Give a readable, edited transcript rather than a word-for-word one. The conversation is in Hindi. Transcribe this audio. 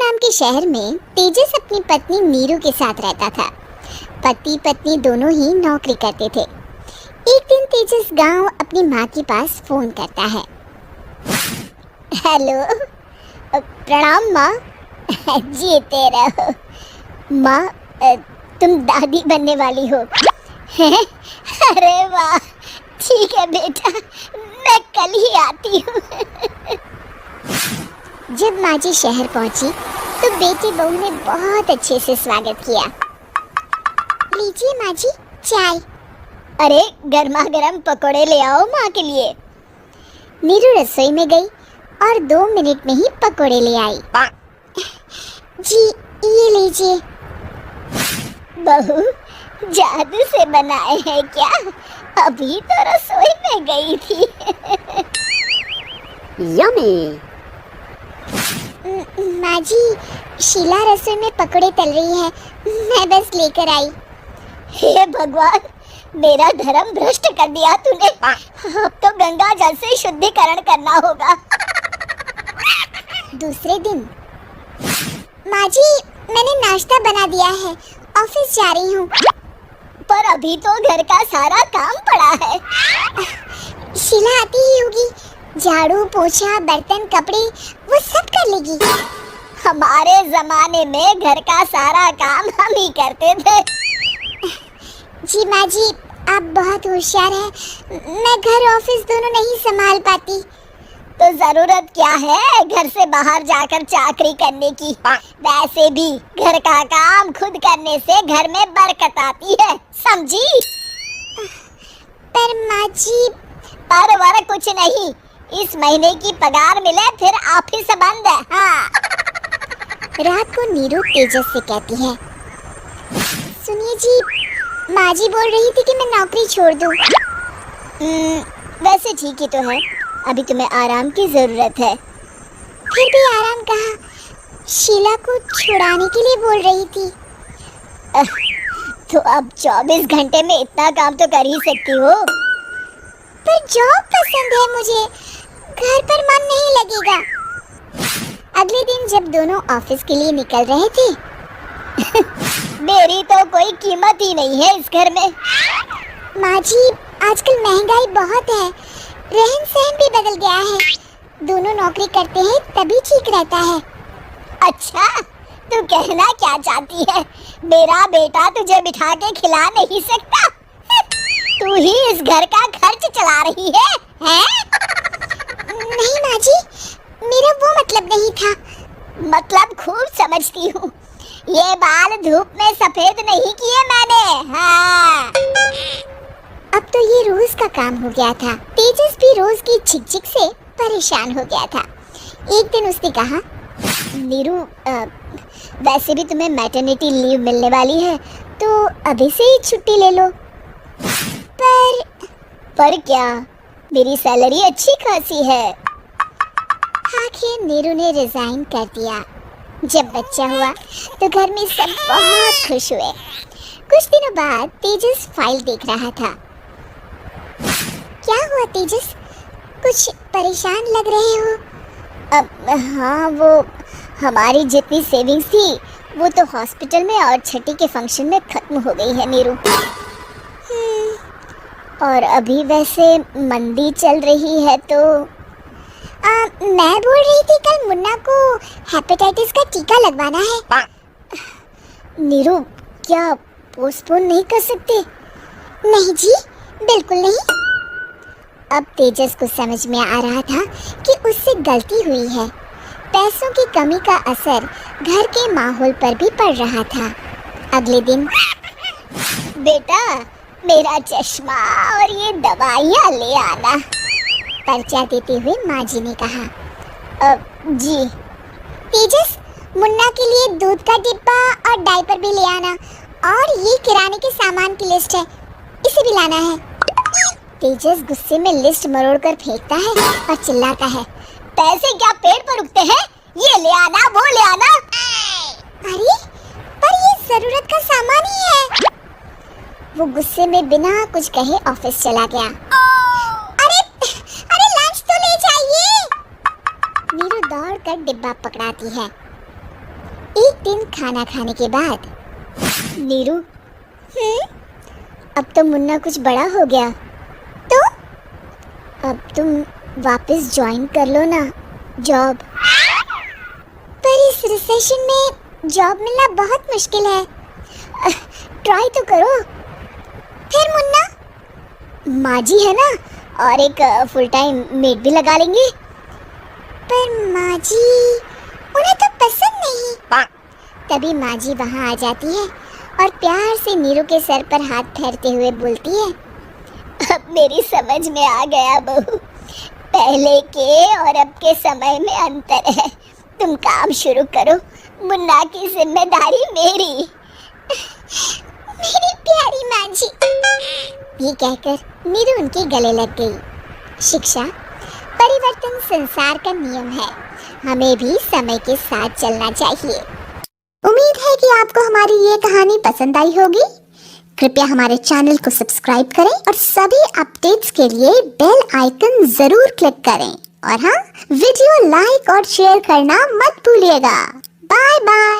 नाम के शहर में तेजस अपनी पत्नी नीरू के साथ रहता था। पति पत्नी दोनों ही नौकरी करते थे। एक दिन तेजस गांव अपनी माँ के पास फोन करता है। हेलो, प्रणाम माँ। जीते रहो माँ, तुम दादी बनने वाली हो। अरे वाह, ठीक है बेटा, मैं कल ही आती हूँ। जब माँ जी शहर पहुंची तो बेटी बहू ने बहुत अच्छे से स्वागत किया। लीजिए माँ जी, चाय। अरे गर्मा गर्म पकोड़े ले आओ माँ के लिए। नीरू रसोई में गई और 2 मिनट में ही पकोड़े ले आई। जी ये लीजिए। बहू जादू से बनाए हैं क्या? अभी तो रसोई में गई थी। यम्मी। माँ जी, शीला रसोई में पकोड़े तल रही है, मैं बस लेकर आई। हे भगवान, मेरा धर्म भ्रष्ट कर दिया तूने। अब तो गंगा जल से शुद्धिकरण करना होगा। दूसरे दिन, माँ जी मैंने नाश्ता बना दिया है, ऑफिस जा रही हूँ। पर अभी तो घर का सारा काम पड़ा है। शीला आती ही होगी, झाड़ू पोछा बर्तन कपड़े वो सब कर लेगी। हमारे जमाने में घर का सारा काम हम ही करते थे। जी माँ जी, आप बहुत होशियार हैं, मैं घर ऑफिस दोनों नहीं संभाल पाती। तो जरूरत क्या है घर से बाहर जाकर चाकरी करने की? वैसे भी घर का काम खुद करने से घर में बरकत आती है, समझी? पर माँ जी, पर वर कुछ नहीं, इस महीने की पगार मिले फिर ऑफिस बंद है। हाँ। रात को नीरू तेजस से कहती है, सुनिए जी, माँ जी बोल रही थी कि मैं नौकरी छोड़ दूँ। वैसे ठीक ही तो है, अभी तुम्हें आराम की जरूरत है। फिर भी आराम कहाँ, शीला को छुड़ाने के लिए बोल रही थी। तो अब 24 घंटे में इतना काम तो कर ही सकती हो। पर जॉब पसंद है मुझे, घर पर मन नहीं लगेगा। अगले दिन जब दोनों ऑफिस के लिए निकल रहे थे, मेरी तो कोई कीमत ही नहीं है इस घर में। माँ जी, आजकल महंगाई बहुत है, रहन सहन भी बदल गया है। दोनों नौकरी करते हैं तभी ठीक रहता है। अच्छा, तू कहना क्या चाहती है? मेरा बेटा तुझे बिठा के खिला नहीं सकता? तू ही इस घर का खर्च चला रही है, हैं? नहीं माँ जी, मेरा वो मतलब नहीं था। मतलब खूब समझती हूँ, ये बाल धूप में सफेद नहीं किए मैंने। हाँ। अब तो ये रोज का काम हो गया था। तेजस भी रोज की झिकझिक से परेशान हो गया था। एक दिन उसने कहा, नीरू, वैसे भी तुम्हें मैटरनिटी लीव मिलने वाली है, तो अभी से ही छुट्टी ले लो। पर क्या, मेरी सैलरी अच्छी खासी है। आखिर नीरू ने रिजाइन कर दिया। जब बच्चा हुआ तो घर में सब बहुत खुश हुए। कुछ दिनों बाद तेजस फाइल देख रहा था। क्या हुआ तेजस, कुछ परेशान लग रहे हो? हाँ, वो हमारी जितनी सेविंग्स थी वो तो हॉस्पिटल में और छठी के फंक्शन में खत्म हो गई है नीरू। और अभी वैसे मंदी चल रही है तो मैं बोल रही थी कल मुन्ना को हेपेटाइटिस का टीका लगवाना है। नीरू, क्या पोस्टपोन नहीं कर सकते? नहीं जी, बिल्कुल नहीं। अब तेजस को समझ में आ रहा था कि उससे गलती हुई है। पैसों की कमी का असर घर के माहौल पर भी पड़ रहा था। अगले दिन, बेटा मेरा चश्मा और ये दवाइयाँ ले आना, पर्चा देते हुए माँ जी ने कहा। जी। तेजस, मुन्ना के लिए दूध का डिब्बा और डायपर भी ले आना, और ये किराने के सामान की लिस्ट है, इसे भी लाना है। तेजस गुस्से में लिस्ट मरोड़कर फेंकता है और चिल्लाता है, पैसे क्या पेड़ पर उगते हैं? ये ले आना, वो ले आना। अरे, पर ये जरूरत का सामान ही है। वो गुस्से में बिना कुछ कहे ऑफिस चला गया। अरे लंच तो ले जाइए। नीरू दौड़कर डिब्बा पकड़ाती है। एक दिन खाना खाने के बाद, नीरू, अब तो मुन्ना कुछ बड़ा हो गया, तो अब तुम वापस ज्वाइन कर लो ना जॉब। पर इस रिसेशन में जॉब मिलना बहुत मुश्किल है, ट्राई तो करो। फिर मुन्ना, माँ जी है ना, और एक फुल टाइम मेड भी लगा लेंगे। पर माँ जी, उन्हें तो पसंद नहीं। तभी माँ जी वहाँ आ जाती है और प्यार से नीरू के सर पर हाथ फेरते हुए बोलती है, अब मेरी समझ में आ गया बहू, पहले के और अब के समय में अंतर है। तुम काम शुरू करो, मुन्ना की जिम्मेदारी मेरी। मेरी प्यारी माँ जी। ये कहकर नीरू उनके गले लग गई। शिक्षा, परिवर्तन संसार का नियम है, हमें भी समय के साथ चलना चाहिए। उम्मीद है कि आपको हमारी ये कहानी पसंद आई होगी। कृपया हमारे चैनल को सब्सक्राइब करें और सभी अपडेट्स के लिए बेल आइकन जरूर क्लिक करें। और हाँ, वीडियो लाइक और शेयर करना मत भूलिएगा। Bye bye.